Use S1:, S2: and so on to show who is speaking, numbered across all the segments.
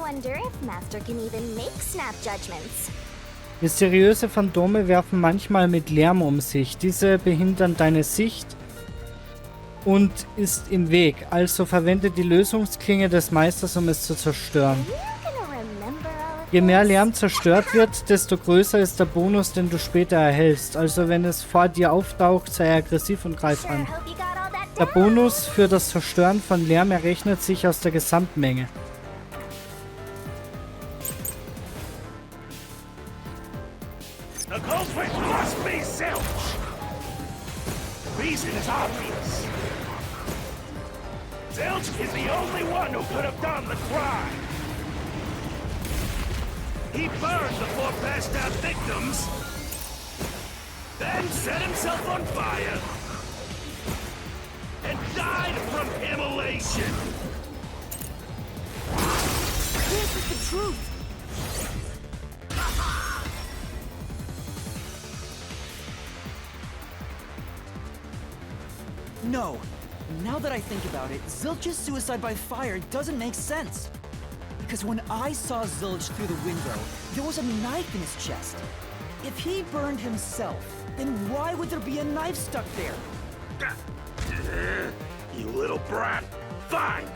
S1: wonder if Master can even make snap judgments.
S2: Mysteriöse Phantome werfen manchmal mit Lärm um sich. Diese behindern deine Sicht und ist im Weg. Also verwende die Lösungsklinge des Meisters, um es zu zerstören. Je mehr Lärm zerstört wird, desto größer ist der Bonus, den du später erhältst. Also wenn es vor dir auftaucht, sei aggressiv und greif an. Der Bonus für das Zerstören von Lärm errechnet sich aus der Gesamtmenge.
S3: The culprit must be Zilch. The reason is obvious. Zilch is the only one who could have done the crime. He burned the four passed out victims, then set himself on fire, and died from immolation.
S1: This is the truth.
S4: No. Now that I think about it, Zilch's suicide by fire doesn't make sense. Because when I saw Zilch through the window, there was a knife in his chest. If he burned himself, then why would there be a knife stuck there?
S3: You little brat. Fine.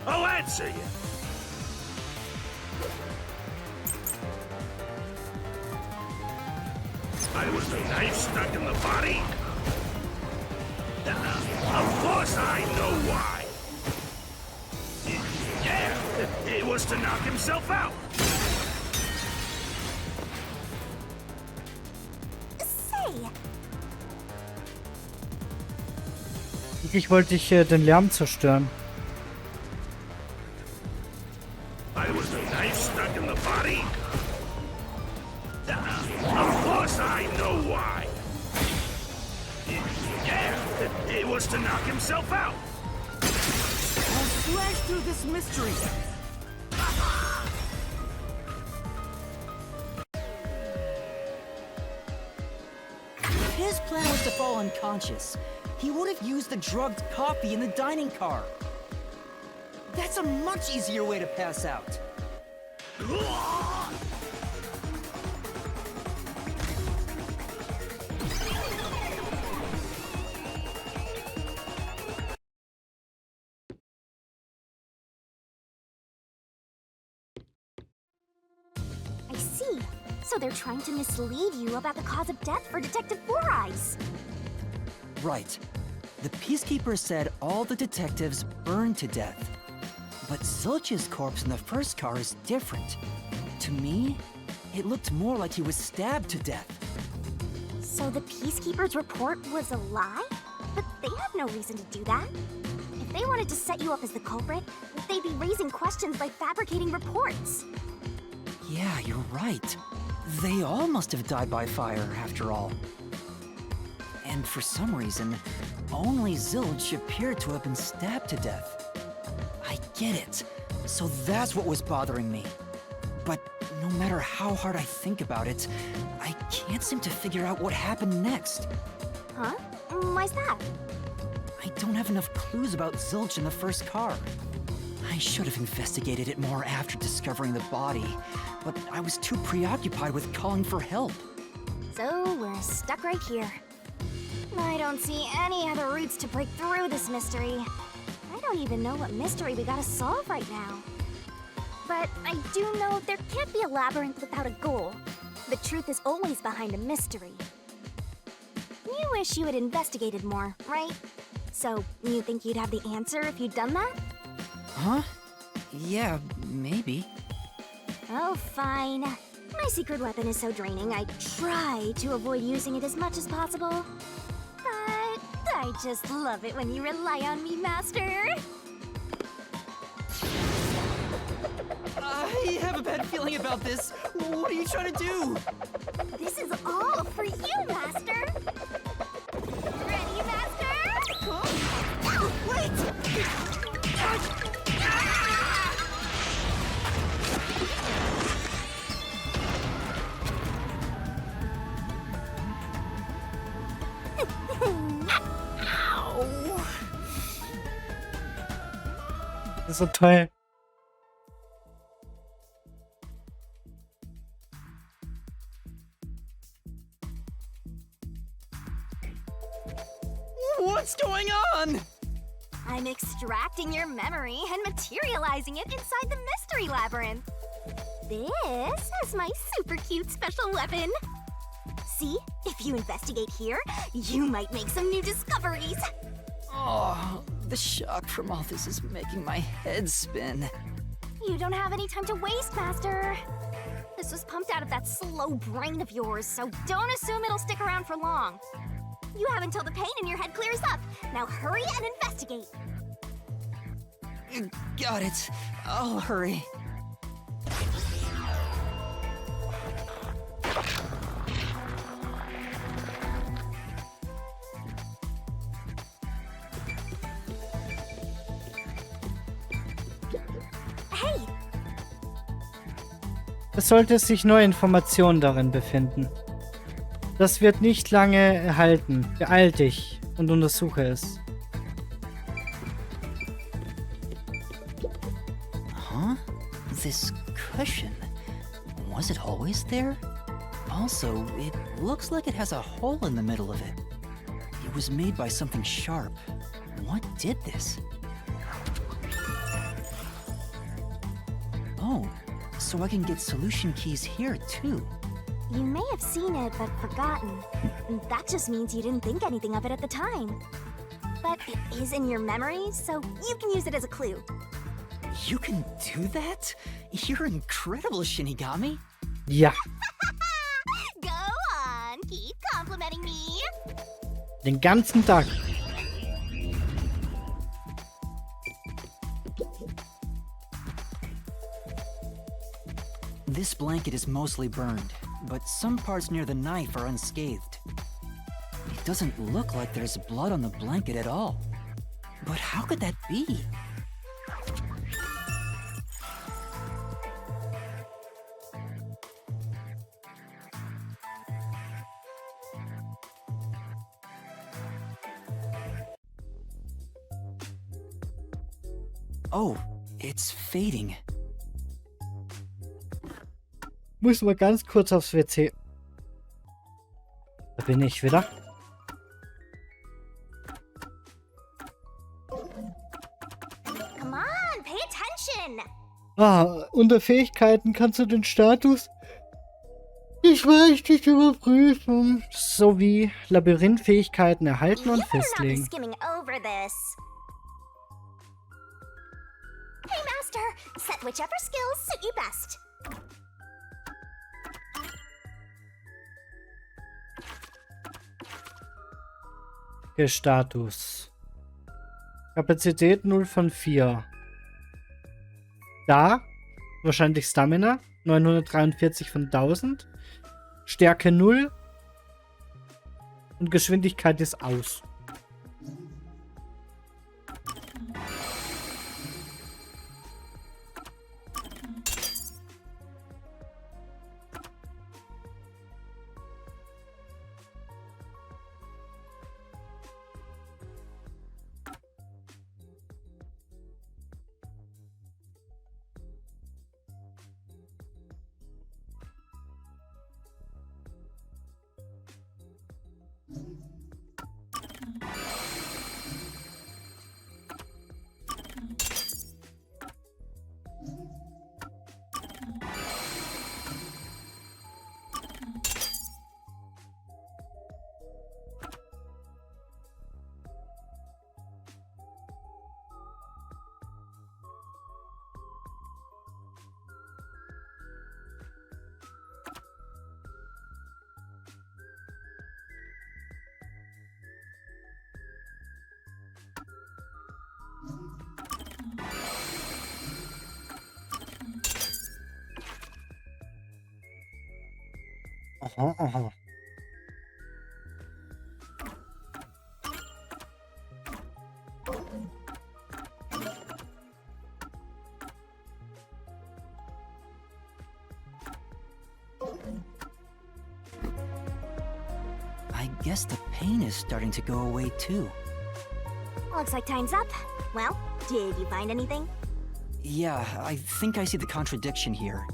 S3: I'll answer you. Why was the knife stuck in the body? Of course I know why. Yeah, it was to knock himself out.
S1: Say,
S2: Ich wollte den Lärm zerstören.
S3: Why was the knife stuck in the body? Of course I know why. Yeah, it was to knock himself out.
S4: I'll slash through this mystery. If his plan was to fall unconscious, he would have used the drugged coffee in the dining car. That's a much easier way to pass out.
S1: I see. So they're trying to mislead you about the cause of death for Detective Four Eyes.
S4: Right. The Peacekeeper said all the detectives burned to death. But Zilch's corpse in the first car is different. To me, it looked more like he was stabbed to death.
S1: So the Peacekeeper's report was a lie? But they have no reason to do that. If they wanted to set you up as the culprit, they'd be raising questions by fabricating reports.
S4: Yeah, you're right. They all must have died by fire, after all. And for some reason, only Zilch appeared to have been stabbed to death. I get it. So that's what was bothering me. But no matter how hard I think about it, I can't seem to figure out what happened next.
S1: Huh? Why's that?
S4: I don't have enough clues about Zilch in the first car. I should have investigated it more after discovering the body, but I was too preoccupied with calling for help.
S1: So we're stuck right here. I don't see any other routes to break through this mystery. I don't even know what mystery we gotta solve right now. But I do know there can't be a labyrinth without a goal. The truth is always behind a mystery. You wish you had investigated more, right? So, you think you'd have the answer if you'd done that?
S4: Huh? Yeah, maybe.
S1: Oh, fine. My secret weapon is so draining, I try to avoid using it as much as possible. But I just love it when you rely on me, Master.
S4: I have a bad feeling about this. What are you trying to do?
S1: This is all for you, Master. Ready, Master?
S4: Huh? Wait!
S2: Das ist so toll.
S4: What's going on?
S1: I'm extracting your memory and materializing it inside the mystery labyrinth. This is my super cute special weapon. See, if you investigate here, you might make some new discoveries.
S4: Oh, the shock from all this is making my head spin.
S1: You don't have any time to waste, Master. This was pumped out of that slow brain of yours, so don't assume it'll stick around for long. You have until the pain in your head clears up. Now hurry and investigate.
S4: Got it. I'll hurry.
S1: Hey,
S2: Es sollte sich neue Informationen darin befinden. Das wird nicht lange halten. Beeil dich und untersuche es.
S4: Huh? This cushion. Was it always there? Also, it looks like it has a hole in the middle of it. It was made by something sharp. What did this? Oh, so I can get solution keys here too.
S1: you may have seen it but forgotten. That just means you didn't think anything of it at the time. But it is in your memory, so you can use it as a clue.
S4: You can do that? You're incredible, Shinigami.
S2: Ja,
S1: Go on, keep complimenting me.
S2: den ganzen Tag.
S4: This blanket is mostly burned, but some parts near the knife are unscathed. It doesn't look like there's blood on the blanket at all. But how could that be? Oh, it's fading.
S2: Muss mal ganz kurz aufs WC. Da bin ich wieder.
S1: Come on, pay attention.
S2: Ah, unter Fähigkeiten kannst du den Status nicht richtig überprüfen. Sowie Labyrinthfähigkeiten erhalten
S1: You
S2: und
S1: better not be
S2: festlegen.
S1: skimming over this. Hey, Master, set whichever skills suit you best.
S2: Status. Kapazität 0 von 4. Da, wahrscheinlich Stamina, 943 von 1000. Stärke 0. Und Geschwindigkeit ist aus. Aha, aha.
S4: I guess the pain is starting to go away too.
S1: Looks like time's up. Well, did you find anything?
S4: Yeah, I think I see the contradiction here.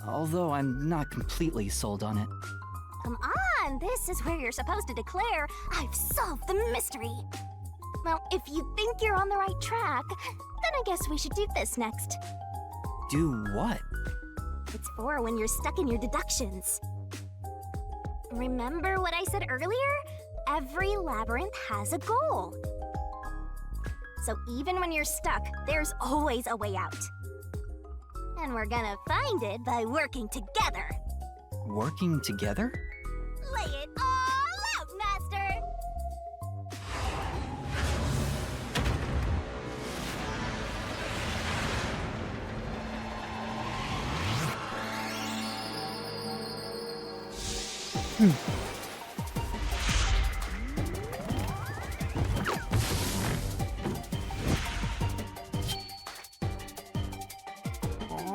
S4: Although I'm not completely sold on it.
S1: Come on, this is where you're supposed to declare, I've solved the mystery. Well, if you think you're on the right track, then I guess we should do this next.
S4: Do what?
S1: It's for when you're stuck in your deductions. Remember what I said earlier? Every labyrinth has a goal. So even when you're stuck, there's always a way out. And we're gonna find it by working together.
S4: Working together?
S1: Lay it all out, Master!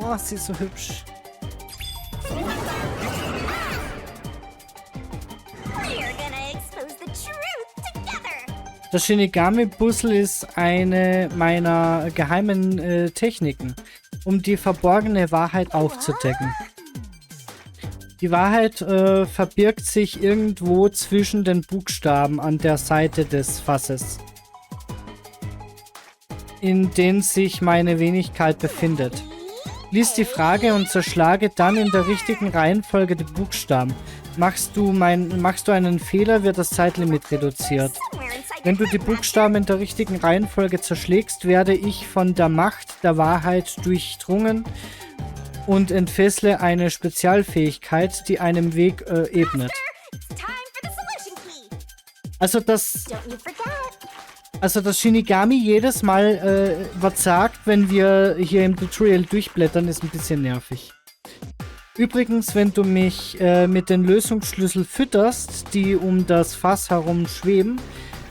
S2: Oh, sie ist so hübsch.
S1: We're gonna expose the truth together!
S2: Das Shinigami-Puzzle ist eine meiner geheimen Techniken, um die verborgene Wahrheit aufzudecken. Die Wahrheit verbirgt sich irgendwo zwischen den Buchstaben an der Seite des Fasses, in denen sich meine Wenigkeit befindet. Lies die Frage und zerschlage dann in der richtigen Reihenfolge die Buchstaben. Machst du einen Fehler, wird das Zeitlimit reduziert. Wenn du die Buchstaben in der richtigen Reihenfolge zerschlägst, werde ich von der Macht der Wahrheit durchdrungen und entfessle eine Spezialfähigkeit, die einem Weg ebnet. Also das Shinigami jedes Mal was sagt, wenn wir hier im Tutorial durchblättern, ist ein bisschen nervig. Übrigens, wenn du mich mit den Lösungsschlüssel fütterst, die um das Fass herum schweben,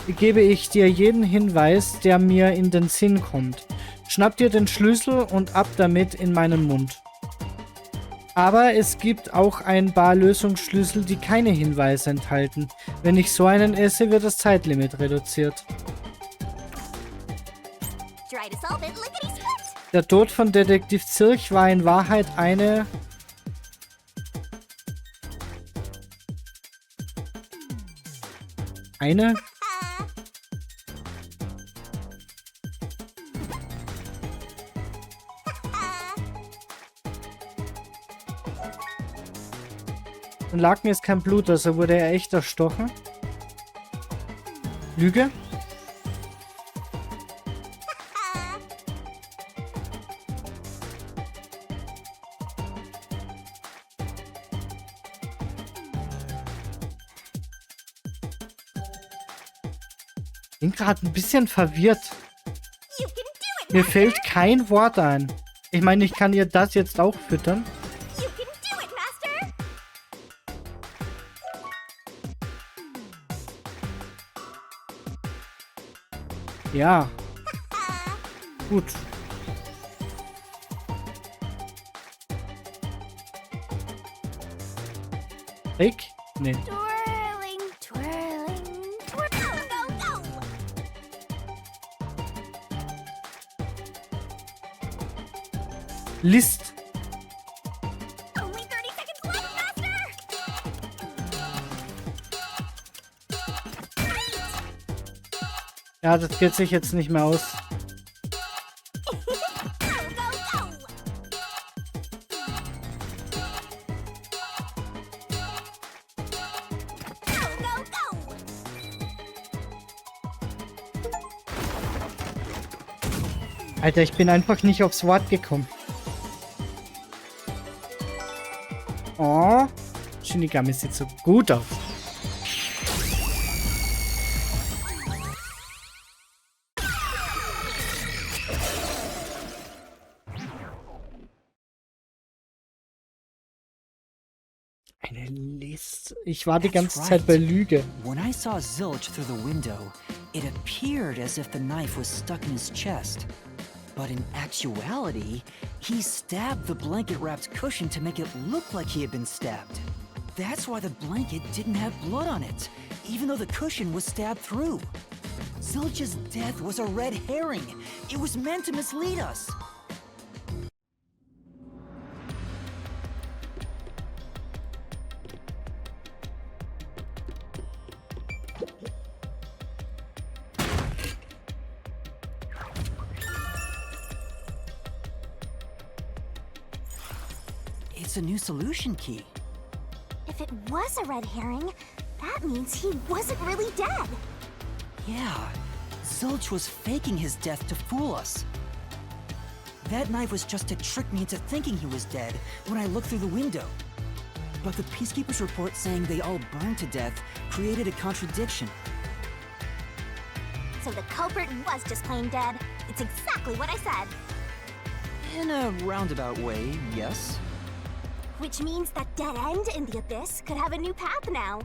S2: gebe ich dir jeden Hinweis, der mir in den Sinn kommt. Schnapp dir den Schlüssel und ab damit in meinen Mund. Aber es gibt auch ein paar Lösungsschlüssel, die keine Hinweise enthalten. Wenn ich so einen esse, wird das Zeitlimit reduziert. Der Tod von Detektiv Zirch war in Wahrheit eine... Dann lag mir jetzt kein Blut, also wurde er echt erstochen. Lüge? Ich bin gerade ein bisschen verwirrt. Mir fällt kein Wort ein. Ich meine, ich kann ihr das jetzt auch füttern. Ja. Gut. Rick? Nee.
S1: Twirling, twirling, twirling. Go, go!
S2: List.
S1: Only 30 seconds left, Master!
S2: Ja, das geht sich jetzt nicht mehr aus. Alter, ich bin einfach nicht aufs Wort gekommen. Oh, Shinigami sieht so gut aus. Eine List. Ich war die ganze Zeit bei Lüge.
S4: When I saw Zilch through the window, it appeared as if the knife was stuck in his chest. But in actuality, he stabbed the blanket-wrapped cushion to make it look like he had been stabbed. That's why the blanket didn't have blood on it, even though the cushion was stabbed through. Zilch's death was a red herring. It was meant to mislead us. It's a new solution key.
S1: If it was a red herring, that means he wasn't really dead.
S4: Yeah, Zilch was faking his death to fool us. That knife was just to trick me into thinking he was dead when I looked through the window. But the Peacekeepers' report saying they all burned to death created a contradiction.
S1: So the culprit was just plain dead. It's exactly what I said.
S4: In a roundabout way, yes.
S1: Which means that dead end in the abyss could have a new path now.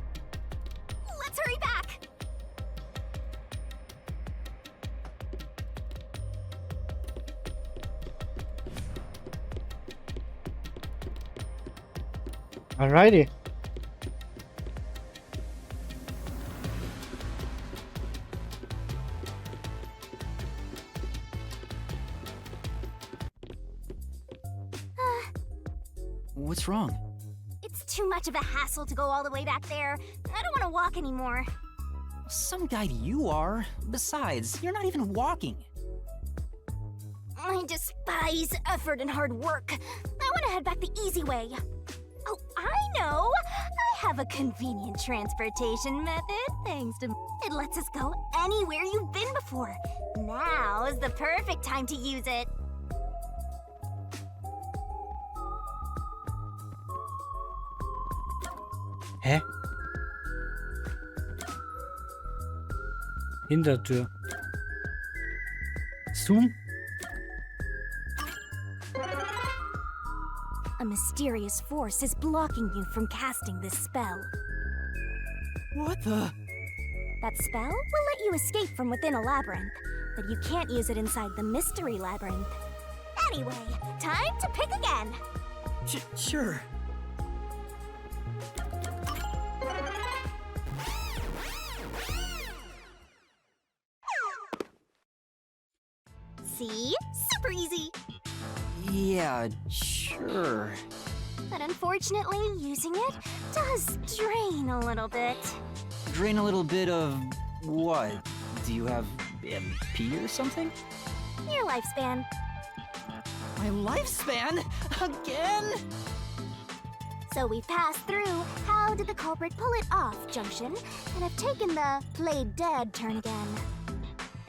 S1: Let's hurry back!
S2: Alrighty.
S4: What's wrong?
S1: It's too much of a hassle to go all the way back there. I don't want to walk anymore.
S4: Some guide you are. Besides, you're not even walking.
S1: I despise effort and hard work. I want to head back the easy way. Oh, I know! I have a convenient transportation method, thanks to... It lets us go anywhere you've been before. Now is the perfect time to use it.
S2: Hä? Hintertür. Zoom?
S1: A mysterious force is blocking you from casting this spell.
S4: What the?
S1: That spell will let you escape from within a labyrinth, but you can't use it inside the mystery labyrinth. Anyway, time to pick again.
S4: Sure.
S1: See? Super easy.
S4: Yeah, sure.
S1: But unfortunately, using it does drain a little bit.
S4: Drain a little bit of what? Do you have MP or something?
S1: Your lifespan.
S4: My lifespan? Again?
S1: So we've passed through how did the culprit pull it off junction, and have taken the played dead turn again.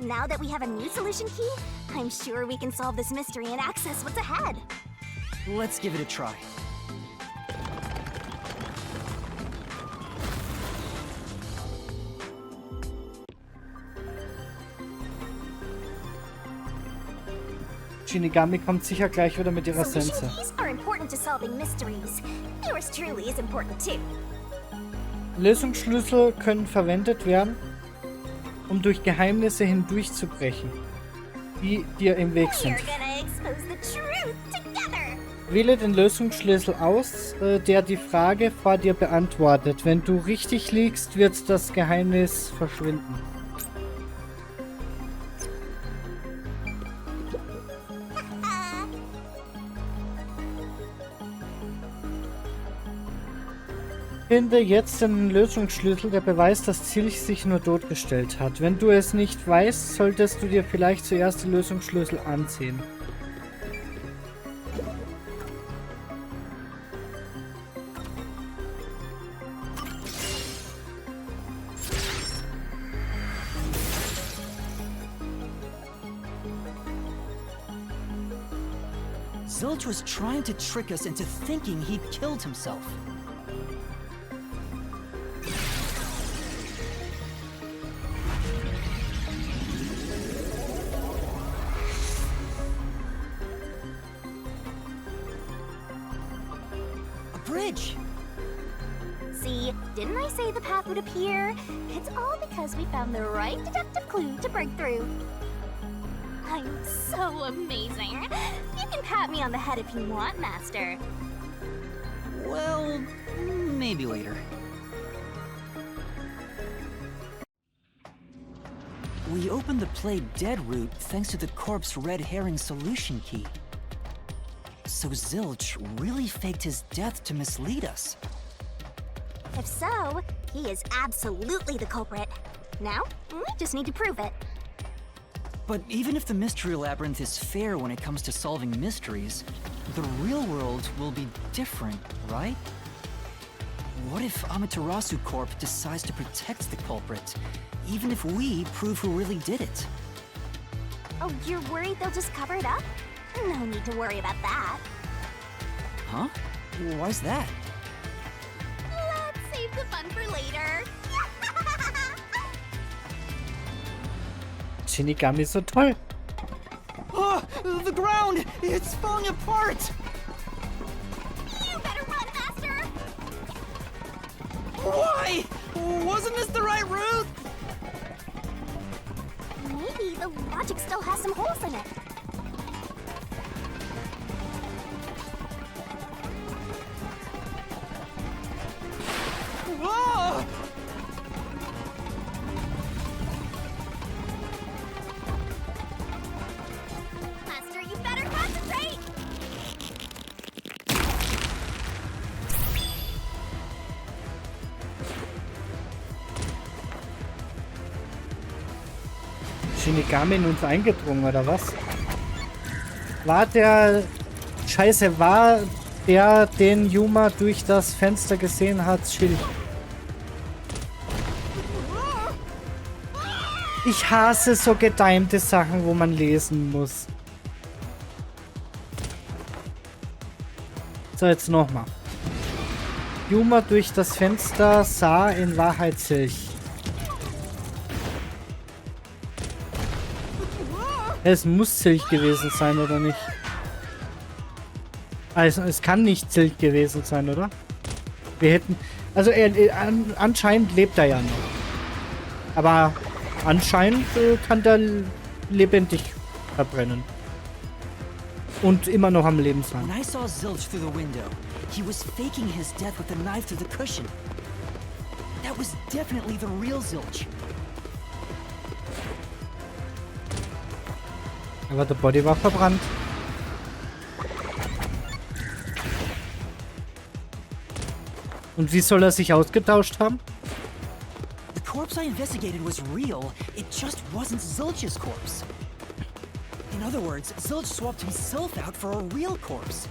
S1: Now that we have a new solution key, I'm sure we can solve this mystery and access what's ahead.
S4: Let's give it a try.
S2: Shinigami kommt sicher gleich wieder mit ihrer
S1: Solution
S2: Sense.
S1: keys are important to solving mysteries. Yours truly is important too.
S2: Lösungsschlüssel können verwendet werden, um durch Geheimnisse hindurchzubrechen, die dir im Weg sind.
S1: We're gonna expose the truth together.
S2: Wähle den Lösungsschlüssel aus, der die Frage vor dir beantwortet. Wenn du richtig liegst, wird das Geheimnis verschwinden. Finde jetzt den Lösungsschlüssel, der beweist, dass Zilch sich nur totgestellt hat. Wenn du es nicht weißt, solltest du dir vielleicht zuerst die Lösungsschlüssel ansehen.
S4: Zilch was trying to trick us into thinking he'd killed himself. Bridge!
S1: See, didn't I say the path would appear? It's all because we found the right deductive clue to break through. I'm so amazing. You can pat me on the head if you want, Master.
S4: Well, maybe later. We opened the play dead route thanks to the corpse red herring solution key. So Zilch really faked his death to mislead us.
S1: If so, he is absolutely the culprit. Now, we just need to prove it.
S4: But even if the mystery labyrinth is fair when it comes to solving mysteries, the real world will be different, right? What if Amaterasu Corp decides to protect the culprit, even if we prove who really did it?
S1: Oh, you're worried they'll just cover it up? No need to worry about that.
S4: Huh? Why's that?
S1: Let's save the fun for later.
S2: Shinigami ist so toll.
S4: Oh, the ground! It's falling apart!
S1: You better run faster!
S4: Why? Wasn't this the right route?
S1: Maybe the logic still has some holes in it.
S4: Whoa!
S1: Master, you better concentrate!
S2: Shinigami in uns eingedrungen, oder was? War der... Scheiße, war der, den Yuma durch das Fenster gesehen hat, Schild? Ich hasse so getimte Sachen, wo man lesen muss. So, jetzt nochmal. Yuma durch das Fenster sah in Wahrheit Silch. Es muss Silch gewesen sein, oder nicht? Also, es kann nicht Silch gewesen sein, oder? Wir hätten... Also, anscheinend lebt er ja noch. Aber anscheinend kann der lebendig verbrennen. Und immer noch am Leben sein.
S4: When I saw Zilch through the window, he was faking his death with a knife through the cushion. That was definitely the real Zilch.
S2: Aber der Body war verbrannt. Und wie soll er sich ausgetauscht haben?
S4: The corpse I investigated was real, it just wasn't Zilch's corpse. In other words, Zilch swapped himself out for a real corpse.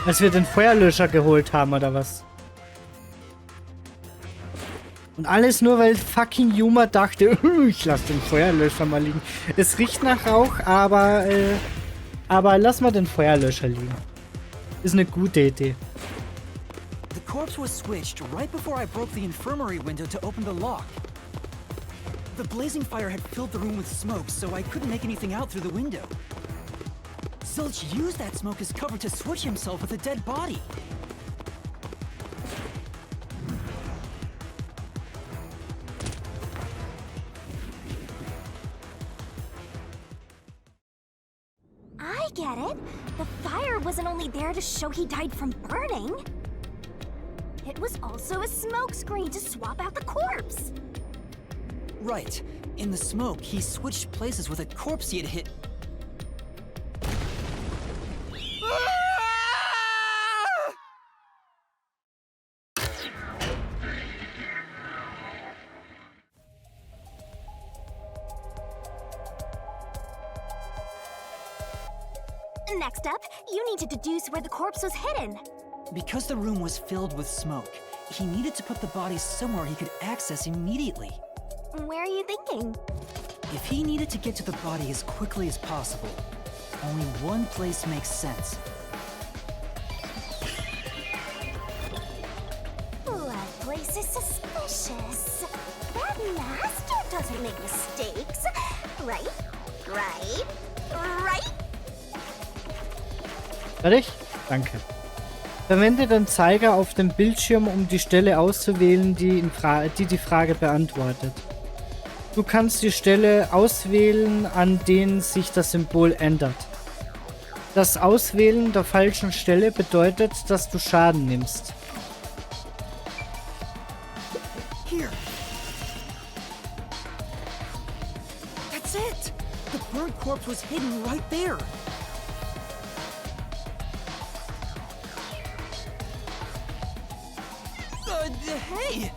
S2: Als wir den Feuerlöscher geholt haben, oder was? Und alles nur, weil fucking Yuma dachte, ich lass den Feuerlöscher mal liegen. Es riecht nach Rauch, aber lass mal den Feuerlöscher liegen. Ist eine gute Idee.
S4: The corpse was switched right before I broke the infirmary window to open the lock. The blazing fire had filled the room with smoke, so I couldn't make anything out through the window. Zilch used that smoke as cover to switch himself with a dead body.
S1: I get it. The fire wasn't only there to show he died from burning. It was also a smoke screen to swap out the corpse.
S4: Right. In the smoke, he switched places with a corpse he had hit.
S1: Next up, you need to deduce where the corpse was hidden.
S4: Because the room was filled with smoke, he needed to put the body somewhere he could access immediately.
S1: Where are you thinking?
S4: If he needed to get to the body as quickly as possible, only one place makes sense.
S1: That place is suspicious. That master doesn't make mistakes. Right? Right? Right?
S2: Fertig? Danke. Verwende den Zeiger auf dem Bildschirm, um die Stelle auszuwählen, die die Frage beantwortet. Du kannst die Stelle auswählen, an denen sich das Symbol ändert. Das Auswählen der falschen Stelle bedeutet, dass du Schaden nimmst.
S4: Here. message was hidden right there. Hey!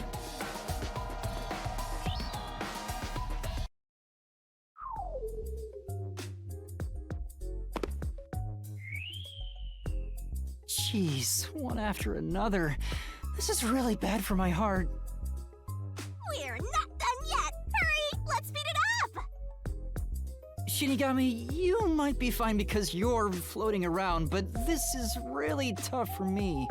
S4: Jeez, one after another. This is really bad for my heart.
S1: We're not done yet! Hurry! Let's speed it up!
S4: Shinigami, you might be fine because you're floating around, but this is really tough for me.